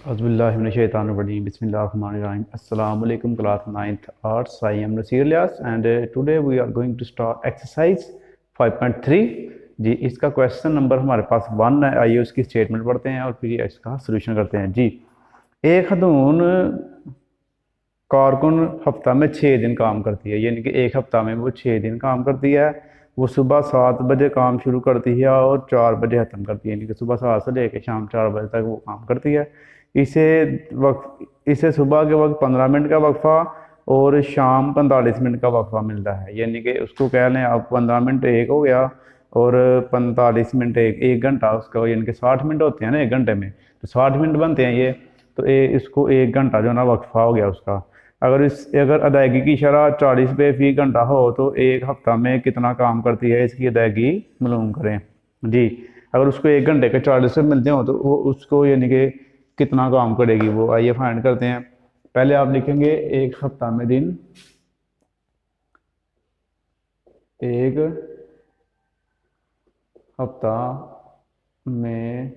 Auzubillahiminash-shaytanir-rajim. Bismillahir-rahmanir-rahim. Assalamu alaikum, class 9th arts. I am Nasir Ilyas and today we are going to start exercise 5.3 जी। इसका question number हमारे पास 1 है। आइए उसकी statement पढ़ते हैं और फिर इसका सोल्यूशन करते हैं जी। एक खतून कारकुन हफ्ता में 6 दिन काम करती है, यानी कि एक हफ्ता में वो 6 दिन काम करती है। वो सुबह 7 बजे काम शुरू करती है और 4 बजे ख़त्म करती है, यानी कि सुबह 7 से लेकर शाम 4 बजे तक वो काम करती है। इसे सुबह के वक्त 15 मिनट का वक्फ़ा और शाम 45 मिनट का वक्फ़ा मिलता है, यानी कि उसको कह लें आप 15 मिनट एक हो गया और 45 मिनट एक घंटा उसका, यानी कि 60 मिनट होते हैं ना एक घंटे में, तो 60 मिनट बनते हैं ये। तो इसको एक घंटा जो है ना वक्फ़ा हो गया उसका। अगर अदायगी की शरह 40 रुपये फ़ी घंटा हो तो एक हफ्ता में कितना काम करती है, इसकी अदायगी मालूम करें जी। अगर उसको एक घंटे के 40 रुपये मिलते हो तो वो उसको यानी कि कितना काम करेगी वो, आइए फाइंड करते हैं। पहले आप लिखेंगे एक हफ्ता में दिन, एक हफ्ता में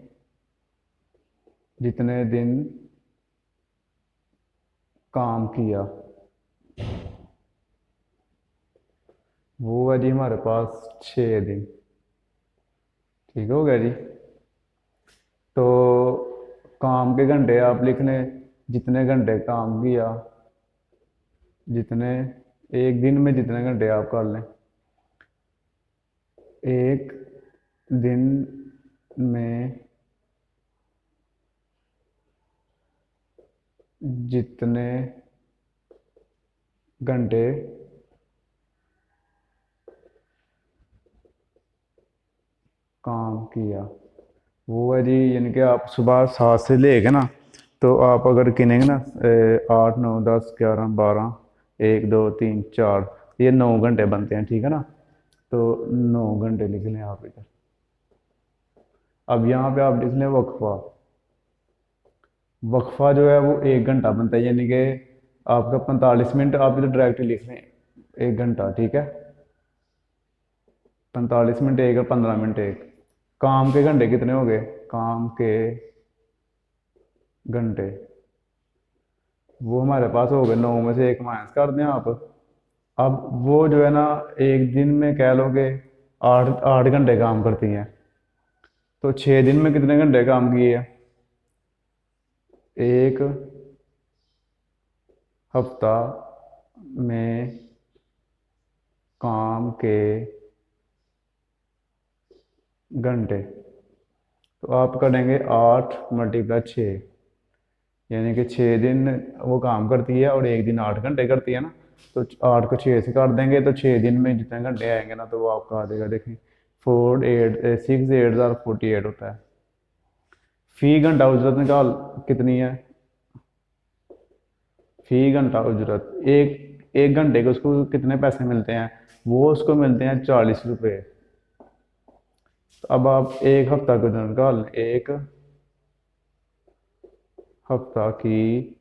जितने दिन काम किया वो है जी हमारे पास 6 दिन। ठीक हो गया जी। तो काम के घंटे आप लिख लें, जितने घंटे काम किया, जितने एक दिन में जितने घंटे आप कर लें, एक दिन में जितने घंटे काम किया वो है जी, यानी कि आप सुबह 7 से लेके ना, तो आप अगर गिनेंगे ना 8 9 10 11 12 1 2 3 4, ये 9 घंटे बनते हैं, ठीक है ना। तो 9 घंटे लिख लें आप इधर। अब यहाँ पे आप लिख लें वक्फा। वक्फा जो है वो एक घंटा बनता है, यानी कि आपका 45 मिनट आप इधर डायरेक्ट लिख लें एक घंटा, ठीक है। 45 मिनट एक और 15 मिनट एक। काम के घंटे कितने हो गए, काम के घंटे वो हमारे पास हो गए 9 में से एक माइनस कर दें आप। अब वो जो है ना एक दिन में कह लोगे 8 घंटे काम करती हैं, तो 6 दिन में कितने घंटे काम किए हैं, एक हफ्ता में काम के घंटे। तो आप करेंगे 8 × 6, यानी कि 6 दिन वो काम करती है और एक दिन 8 घंटे करती है ना। तो 8 को 6 से काट देंगे तो 6 दिन में जितने घंटे आएंगे ना तो वो आपका आ जाएगा, देखें 6 8 होता है। फी घंटा उजरत निकाल कितनी है, फी घंटा उजरत एक घंटे के उसको कितने पैसे मिलते हैं, वो उसको मिलते हैं 40 रुपये। तो अब आप एक हफ्ता का निकाल लें, एक हफ्ता की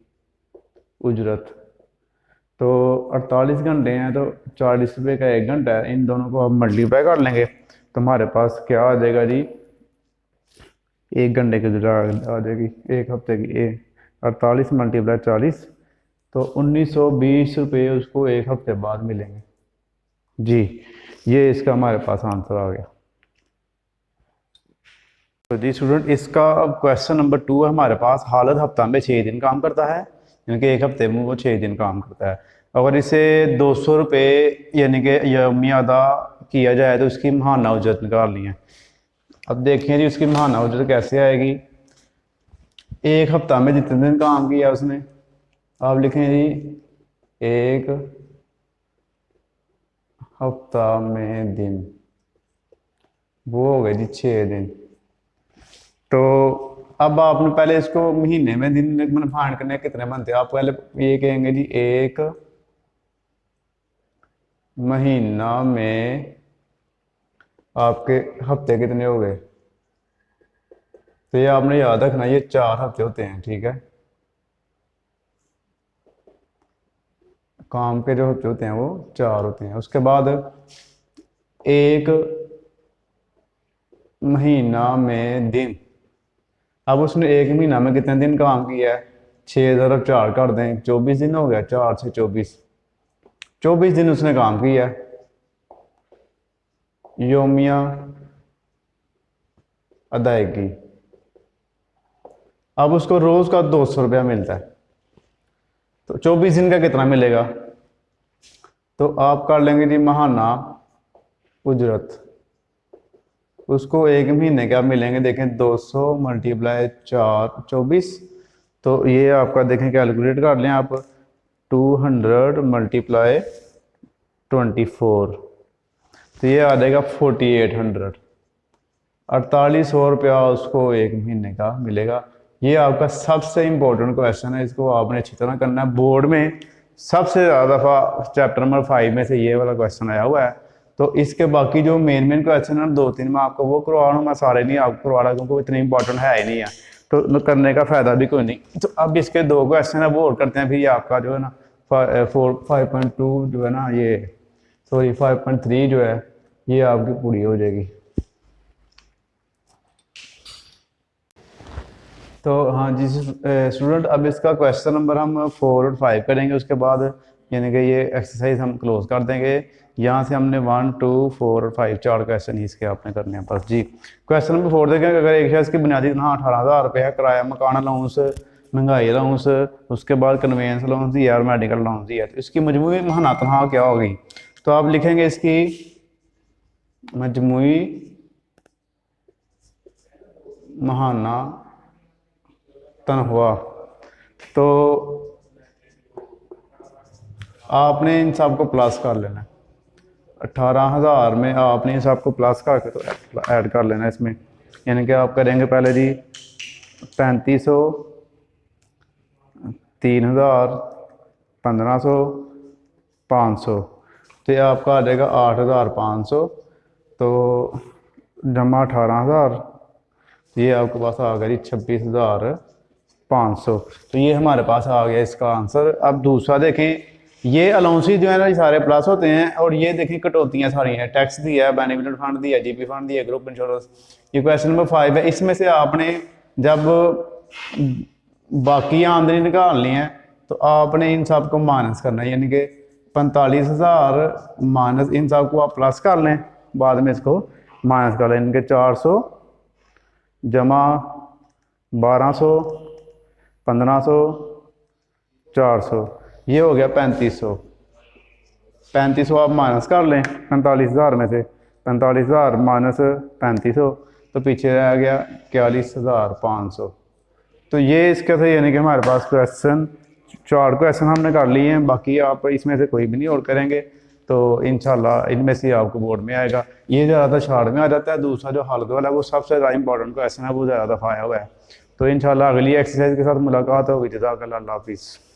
उजरत तो 48 घंटे हैं, तो 40 रुपये का एक घंटा है, इन दोनों को आप मल्टीप्लाई कर लेंगे तो हमारे पास क्या आ जाएगा जी, एक घंटे की उजरत आ जाएगी एक हफ्ते की 48 × 40, तो 1920 रुपये उसको एक हफ्ते बाद मिलेंगे जी। ये इसका हमारे पास आंसर आ गया। तो जी स्टूडेंट, इसका अब क्वेश्चन नंबर 2 है हमारे पास। हालत हफ्ता में 6 दिन काम करता है, यानी कि एक हफ्ते में वो 6 दिन काम करता है। अगर इसे 200 रुपये यानी कि यौमी अदा किया जाए तो इसकी महाना उजरत निकालनी है। अब देखें जी उसकी महाना उजरत कैसे आएगी। एक हफ्ता में जितने दिन काम किया उसने, आप लिखें जी एक हफ्ता में दिन, वो हो गए जी 6 दिन। तो अब आपने पहले इसको महीने में दिन मैंने फाइंड करने कितने बनते हैं, आप पहले ये कहेंगे जी एक महीना में आपके हफ्ते कितने हो गए। तो ये आपने याद रखना, ये 4 हफ्ते होते हैं, ठीक है। काम के जो हफ्ते होते हैं वो 4 होते हैं। उसके बाद एक महीना में दिन, अब उसने एक महीना में कितने दिन काम किया है, 6,4 कर दें, 24 दिन हो गया, 4 से 24 दिन उसने काम किया है। योमिया अदायगी, अब उसको रोज का 200 रुपया मिलता है, तो 24 दिन का कितना मिलेगा, तो आप कर लेंगे जी महाना उजरत। उसको एक महीने का मिलेंगे, देखें 200 मल्टीप्लाई 24, तो ये आपका देखें कैलकुलेट कर लें आप, 200 मल्टीप्लाई 24, तो ये आ जाएगा 4800, 4800 रुपया उसको एक महीने का मिलेगा। ये आपका सबसे इम्पोर्टेंट क्वेश्चन है, इसको आपने अच्छी तरह करना है। बोर्ड में सबसे ज़्यादा दफ़ा चैप्टर नंबर 5 में से ये वाला क्वेश्चन आया हुआ है। तो इसके बाकी जो मेन क्वेश्चन है 2-3 मैं आपको वो करवा रहा हूँ, मैं सारे नहीं आपको करवा रहा क्योंकि इतनी इंपॉर्टेंट है ही नहीं है, तो करने का फ़ायदा भी कोई नहीं। तो अब इसके 2 क्वेश्चन है वो और करते हैं, फिर ये आपका जो है ना 5.2 जो है ना, ये सॉरी 5.3 जो है ये आपकी पूरी हो जाएगी। तो हाँ जी स्टूडेंट, अब इसका क्वेश्चन नंबर हम 4 और 5 करेंगे, उसके बाद यानी कि ये एक्सरसाइज हम क्लोज कर देंगे। यहाँ से हमने 1, 2, 4 और 5 4 क्वेश्चन ही इसके आपने करने हैं बस जी। क्वेश्चन नंबर 4 देखें, अगर एक शख्स की बुनियादी तनख्वाह 18,000 रुपये है, किराया, मकान अलाउंस, महंगाई अलाउंस, उसके बाद कन्वेंस अलाउंस दिया और मेडिकल अलाउंस दिया, तो इसकी मजमूई माहाना तनख्वाह क्या होगी, तो आप लिखेंगे इसकी मजमूई माहाना तनख्वाह। तो आपने इन सब को प्लस कर लेना है, 18,000 में आपने इन सब को प्लस करके तो ऐड कर लेना इसमें, यानी कि आप करेंगे पहले जी 3500, 3,000, 1,500, 500, तो ये आपका आ जाएगा 8,500, तो जमा 18,000, ये आपके पास आ गया जी 26,500, तो ये हमारे पास आ गया इसका आंसर। अब दूसरा देखें, ये अलाउंसेस जो है ना ये सारे प्लस होते हैं, और ये देखें कटौतियाँ सारी हैं, टैक्स दिया है, बेनिफिट फंड दिया, जीपी फंड दिया, ग्रुप इंश्योरेंस। ये क्वेश्चन नंबर 5 है, इसमें से आपने जब बाकी आमदनी निकालनी है तो आपने इन सब को माइनस करना है, यानी कि 45,000 माइनस इन सब को आप प्लस कर लें, बाद में इसको माइनस कर लें, इनके 400 जमा 1200, 1500, 400, ये हो गया 3500। 3500 आप माइनस कर लें 45,000 में से, 45,000 माइनस 3500, तो पीछे रह गया 41,500। तो ये इसके थे, यानी कि हमारे पास क्वेश्चन 4 क्वेश्चन हमने कर लिए हैं, बाकी आप इसमें से कोई भी नहीं और करेंगे, तो इंशाल्लाह इनमें से आपको बोर्ड में आएगा। ये ज़्यादा शार्ट में आ जाता है, दूसरा जो हल वाला है वो सबसे ज़्यादा इंपॉर्टेंट क्वेश्चन है, वो ज़्यादा दफ़ा आया हुआ है। तो इंशाल्लाह अगली एक्सरसाइज के साथ मुलाकात होगी। जज़ाकल्लाह, अल्लाह हाफिज़।